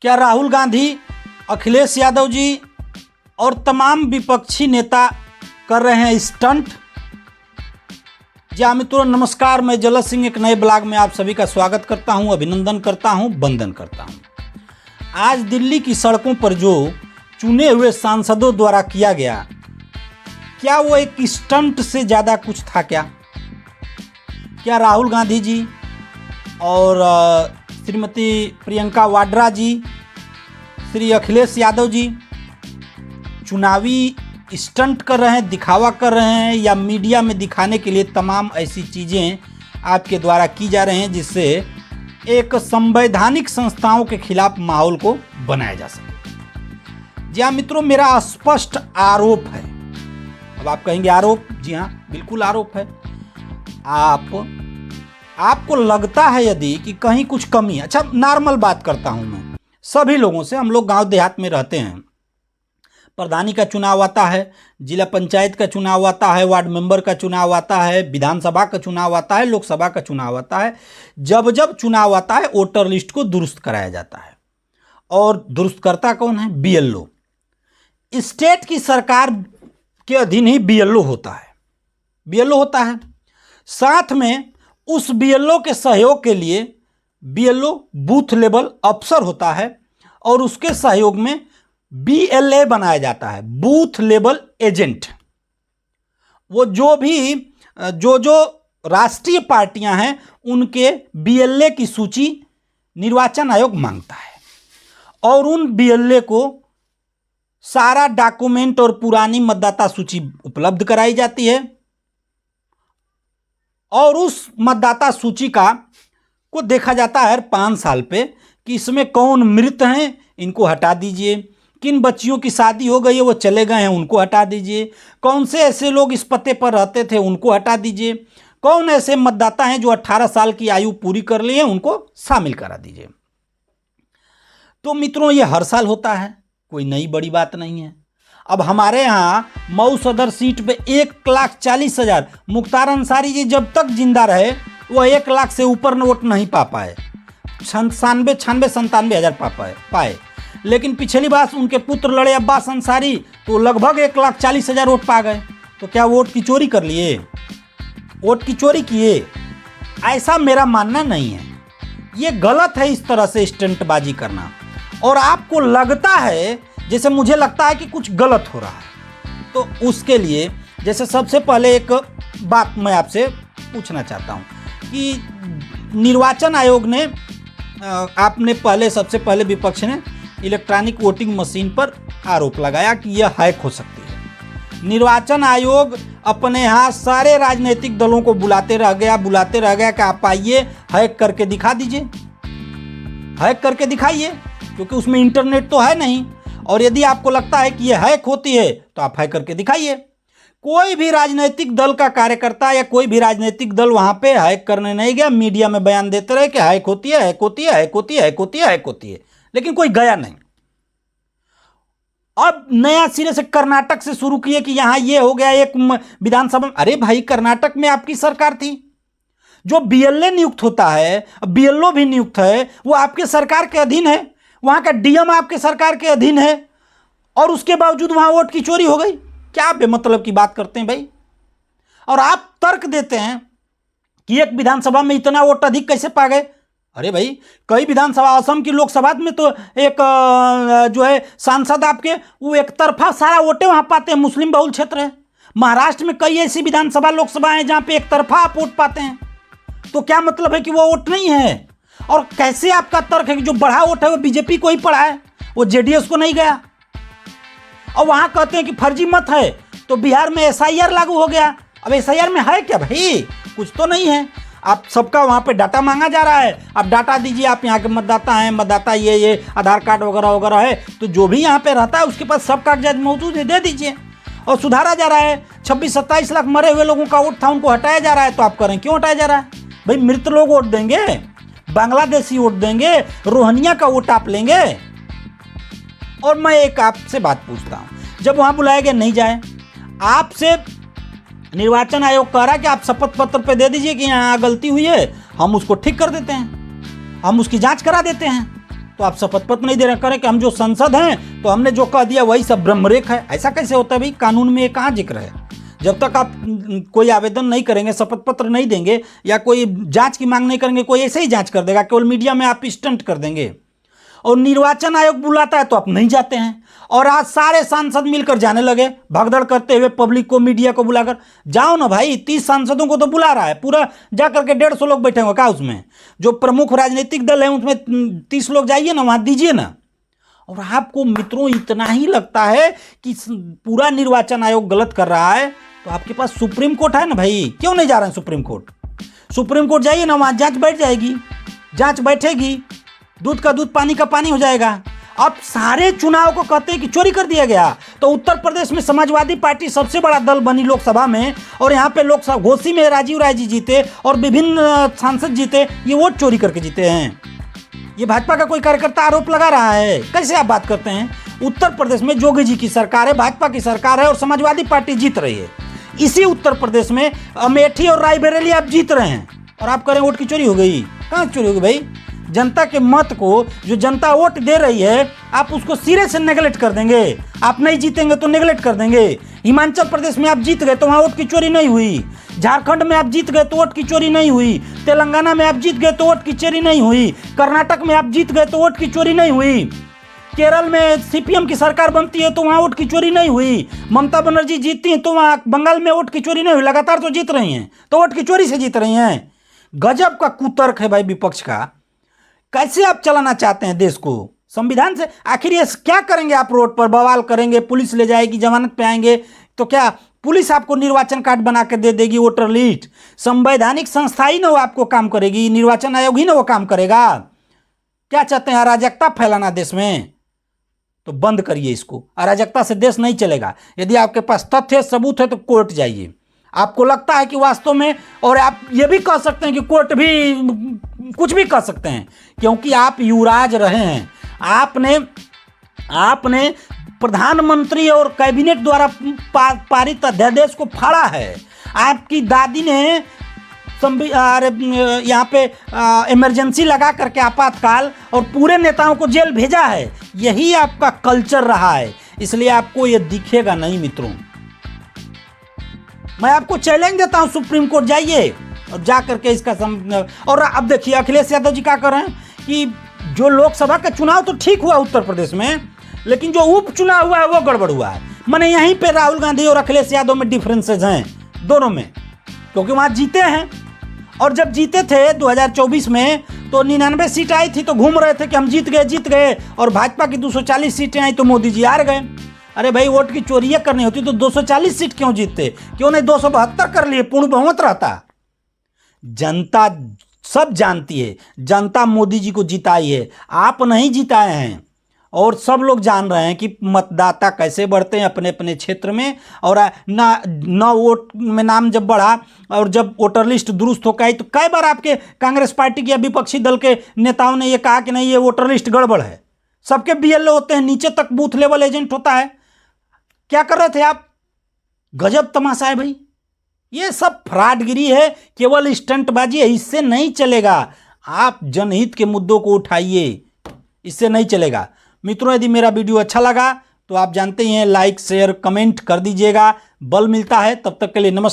क्या राहुल गांधी, अखिलेश यादव जी और तमाम विपक्षी नेता कर रहे हैं स्टंट? जी हाँ मित्रों, नमस्कार। मैं जलस सिंह एक नए ब्लॉग में आप सभी का स्वागत करता हूं, अभिनंदन करता हूं, वंदन करता हूं। आज दिल्ली की सड़कों पर जो चुने हुए सांसदों द्वारा किया गया, क्या वो एक स्टंट से ज़्यादा कुछ था? क्या राहुल गांधी जी और श्रीमती प्रियंका वाड्रा जी, श्री अखिलेश यादव जी चुनावी स्टंट कर रहे हैं, दिखावा कर रहे हैं, या मीडिया में दिखाने के लिए तमाम ऐसी चीज़ें आपके द्वारा की जा रही हैं जिससे एक संवैधानिक संस्थाओं के खिलाफ माहौल को बनाया जा सके? जी हाँ मित्रों, मेरा स्पष्ट आरोप है। अब आप कहेंगे आरोप? जी हाँ, बिल्कुल आरोप है। आपको लगता है यदि कि कहीं कुछ कमी है, अच्छा नॉर्मल बात करता हूं मैं सभी लोगों से, हम लोग गांव देहात में रहते हैं, प्रधानी का चुनाव आता है, जिला पंचायत का चुनाव आता है, वार्ड मेंबर का चुनाव आता है, विधानसभा का चुनाव आता है, लोकसभा का चुनाव आता है। जब जब चुनाव आता है वोटर लिस्ट को दुरुस्त कराया जाता है, और दुरुस्त करता कौन है? बीएलओ। स्टेट की सरकार के अधीन ही बीएलओ होता है। साथ में उस बीएलओ के सहयोग के लिए बीएलओ बूथ लेवल अफसर होता है, और उसके सहयोग में बीएलए बनाया जाता है, बूथ लेवल एजेंट। वो जो राष्ट्रीय पार्टियां हैं उनके बीएलए की सूची निर्वाचन आयोग मांगता है, और उन बीएलए को सारा डॉक्यूमेंट और पुरानी मतदाता सूची उपलब्ध कराई जाती है, और उस मतदाता सूची को देखा जाता है हर 5 साल पे कि इसमें कौन मृत हैं, इनको हटा दीजिए, किन बच्चियों की शादी हो गई है वो चले गए हैं उनको हटा दीजिए, कौन से ऐसे लोग इस पते पर रहते थे उनको हटा दीजिए, कौन ऐसे मतदाता हैं जो 18 साल की आयु पूरी कर लिए हैं उनको शामिल करा दीजिए। तो मित्रों, ये हर साल होता है, कोई नई बड़ी बात नहीं है। अब हमारे यहाँ मऊ सदर सीट पे 1,40,000 मुख्तार अंसारी जी जब तक जिंदा रहे वो 1 लाख से ऊपर वोट नहीं पा पाए, 97 हज़ार पाए। लेकिन पिछली बार उनके पुत्र लड़े अब्बास अंसारी, तो लगभग 1,40,000 वोट पा गए। तो क्या वोट की चोरी कर लिए? वोट की चोरी किए? ऐसा मेरा मानना नहीं है। ये गलत है इस तरह से स्टंटबाजी करना। और आपको लगता है, जैसे मुझे लगता है कि कुछ गलत हो रहा है, तो उसके लिए जैसे सबसे पहले एक बात मैं आपसे पूछना चाहता हूँ कि निर्वाचन आयोग ने सबसे पहले विपक्ष ने इलेक्ट्रॉनिक वोटिंग मशीन पर आरोप लगाया कि यह हैक हो सकती है। निर्वाचन आयोग अपने यहाँ सारे राजनीतिक दलों को बुलाते रह गया कि आप आइए हैक करके दिखा दीजिए, हैक करके दिखाइए, क्योंकि उसमें इंटरनेट तो है नहीं। और यदि आपको लगता है कि यह हैक होती है तो आप हैक करके दिखाइए। कोई भी राजनीतिक दल का कार्यकर्ता या कोई भी राजनीतिक दल वहां पे हैक करने नहीं गया, मीडिया में बयान देते रहे कि हैक होती है, लेकिन कोई गया नहीं। अब नया सिरे से कर्नाटक से शुरू किए कि यहां ये हो गया एक विधानसभा। अरे भाई, कर्नाटक में आपकी सरकार थी, जो बीएलए नियुक्त होता है, बीएलओ भी नियुक्त है, वो आपके सरकार के अधीन है, वहां का डीएम आपके सरकार के अधीन है, और उसके बावजूद वहां वोट की चोरी हो गई। क्या बेमतलब की बात करते हैं भाई। और आप तर्क देते हैं कि एक विधानसभा में इतना वोट अधिक कैसे पा गए। अरे भाई, कई विधानसभा, असम की लोकसभा में तो एक जो है सांसद आपके, वो एक तरफा सारा वोटें वहां पाते हैं, मुस्लिम बहुल क्षेत्र है। महाराष्ट्र में कई ऐसी विधानसभा लोकसभा हैं जहां पे एक तरफा आप वोट पाते हैं। तो क्या मतलब है कि वो वोट नहीं है? और कैसे आपका तर्क है कि जो बढ़ा वोट है वो बीजेपी को ही पड़ा है, वो जेडीएस को नहीं गया? और वहां कहते हैं कि फर्जी मत है, तो बिहार में एसआईआर लागू हो गया। अब एसआईआर में है क्या भाई? कुछ तो नहीं है। आप सबका वहां पे डाटा मांगा जा रहा है, आप डाटा दीजिए, आप यहाँ के मतदाता हैं, मतदाता ये आधार कार्ड वगैरह है, तो जो भी यहाँ पे रहता है उसके पास सब कागजात मौजूद है, दे दीजिए। और सुधारा जा रहा है। 26-27 लाख मरे हुए लोगों का वोट था, उनको हटाया जा रहा है। तो आप करें क्यों हटाया जा रहा है भाई? मृत लोग वोट देंगे, बांग्लादेशी वोट देंगे, रोहनिया का वोट आप लेंगे। और मैं एक आपसे बात पूछता हूं, जब वहां बुलाया गया नहीं जाए, आपसे निर्वाचन आयोग कह रहा है कि आप शपथ पत्र पे दे दीजिए कि यहाँ गलती हुई है, हम उसको ठीक कर देते हैं, हम उसकी जांच करा देते हैं। तो आप शपथ पत्र नहीं दे रहे, करें कि हम जो संसद हैं तो हमने जो कह दिया वही सब ब्रह्मरेख है। ऐसा कैसे होता है भाई? कानून में ये कहाँ जिक्र है? जब तक आप कोई आवेदन नहीं करेंगे, शपथ पत्र नहीं देंगे या कोई जांच की मांग नहीं करेंगे, कोई ऐसे ही जांच कर देगा, केवल मीडिया में आप स्टंट कर देंगे। और निर्वाचन आयोग बुलाता है तो आप नहीं जाते हैं। और आज सारे सांसद मिलकर जाने लगे भगदड़ करते हुए, पब्लिक को, मीडिया को बुलाकर। जाओ ना भाई, 30 सांसदों को तो बुला रहा है, पूरा जा करके 150 लोग बैठे होंगे क्या उसमें? जो प्रमुख राजनीतिक दल है उसमें 30 लोग जाइए ना, वहाँ दीजिए ना। और आपको मित्रों इतना ही लगता है कि पूरा निर्वाचन आयोग गलत कर रहा है, तो आपके पास सुप्रीम कोर्ट है ना भाई, क्यों नहीं जा रहे हैं सुप्रीम कोर्ट? सुप्रीम कोर्ट जाइए ना, वहाँ जांच बैठ जाएगी, जांच बैठेगी, दूध का दूध पानी का पानी हो जाएगा। अब सारे चुनाव को कहते हैं कि चोरी कर दिया गया। तो उत्तर प्रदेश में समाजवादी पार्टी सबसे बड़ा दल बनी लोकसभा में, और यहाँ पे लोकसभा घोसी में राजीव राय जी जीते और विभिन्न सांसद जीते, ये वोट चोरी करके जीते हैं। ये भाजपा का कोई कार्यकर्ता आरोप लगा रहा है। कैसे आप बात करते हैं? उत्तर प्रदेश में योगी जी की सरकार है, भाजपा की सरकार है और समाजवादी पार्टी जीत रही है। इसी उत्तर प्रदेश में अमेठी और रायबरेली आप जीत रहे हैं और आप कह रहे हैं वोट की चोरी हो गई। कहाँ चोरी हो गई भाई? जनता के मत को, जो जनता वोट दे रही है, आप उसको सिरे से नेगलेक्ट कर देंगे। आप नहीं जीतेंगे तो नेगलेक्ट कर देंगे। हिमाचल प्रदेश में आप जीत गए तो वहाँ वोट की चोरी नहीं हुई। झारखंड में आप जीत गए तो वोट की चोरी नहीं हुई। तेलंगाना में आप जीत गए तो वोट की चोरी नहीं हुई। कर्नाटक में आप जीत गए तो वोट की चोरी नहीं हुई। केरल में सीपीएम की सरकार बनती है तो वहाँ वोट की चोरी नहीं हुई। ममता बनर्जी जीतती हैं तो वहाँ बंगाल में वोट की चोरी नहीं हुई। लगातार तो जीत रही हैं, तो वोट की चोरी से जीत रही हैं। गजब का कुतर्क है भाई विपक्ष का। कैसे आप चलाना चाहते हैं देश को संविधान से? आखिर ये क्या करेंगे? आप रोड पर बवाल करेंगे, पुलिस ले जाएगी, जमानत पे आएंगे, तो क्या पुलिस आपको निर्वाचन कार्ड बना के दे देगी, वोटर लिस्ट? संवैधानिक संस्था ही ना वो आपको काम करेगी, निर्वाचन आयोग ही ना वो काम करेगा। क्या चाहते हैं? अराजकता फैलाना देश में? तो बंद करिए इसको। अराजकता से देश नहीं चलेगा। यदि आपके पास तथ्य सबूत है तो कोर्ट जाइए। आपको लगता है कि वास्तव में, और आप ये भी कह सकते हैं कि कोर्ट भी कुछ भी कह सकते हैं, क्योंकि आप युवराज रहे हैं। आपने प्रधानमंत्री और कैबिनेट द्वारा पारित अध्यादेश को फाड़ा है। आपकी दादी ने यहाँ पे इमरजेंसी लगा करके आपातकाल और पूरे नेताओं को जेल भेजा है। यही आपका कल्चर रहा है, इसलिए आपको ये दिखेगा नहीं मित्रों। मैं आपको चैलेंज देता हूं, सुप्रीम कोर्ट जाइए और जा करके इसका और अब देखिए अखिलेश यादव जी क्या कर रहे हैं कि जो लोकसभा का चुनाव तो ठीक हुआ उत्तर प्रदेश में, लेकिन जो उपचुनाव हुआ है वो गड़बड़ हुआ है। माने यहीं पे राहुल गांधी और अखिलेश यादव में डिफरेंसेज हैं दोनों में, क्योंकि वहां जीते हैं। और जब जीते थे 2024 में तो 99 सीट आई थी तो घूम रहे थे कि हम जीत गए, और भाजपा की 240 सीटें आई तो मोदी जी हार गए। अरे भाई, वोट की चोरियां करनी होती तो 240 सीट क्यों जीतते? क्यों नहीं 272 कर लिए, पूर्ण बहुमत रहता। जनता सब जानती है, जनता मोदी जी को जिताई है, आप नहीं जिताए हैं। और सब लोग जान रहे हैं कि मतदाता कैसे बढ़ते हैं अपने अपने क्षेत्र में। और ना वोट में नाम जब बढ़ा और जब वोटर लिस्ट दुरुस्त होकर आई तो कई बार आपके कांग्रेस पार्टी के या विपक्षी दल के नेताओं ने ये कहा कि नहीं, ये वोटर लिस्ट गड़बड़ है। सबके बीएलओ होते हैं, नीचे तक बूथ लेवल एजेंट होता है। क्या कर रहे थे आप? गजब तमाशा है भाई। ये सब फ्रॉडगिरी है, केवल स्टंटबाजी है, इससे नहीं चलेगा। आप जनहित के मुद्दों को उठाइए, इससे नहीं चलेगा। मित्रों, यदि मेरा वीडियो अच्छा लगा तो आप जानते ही हैं, लाइक शेयर कमेंट कर दीजिएगा। बल मिलता है। तब तक के लिए नमस्कार।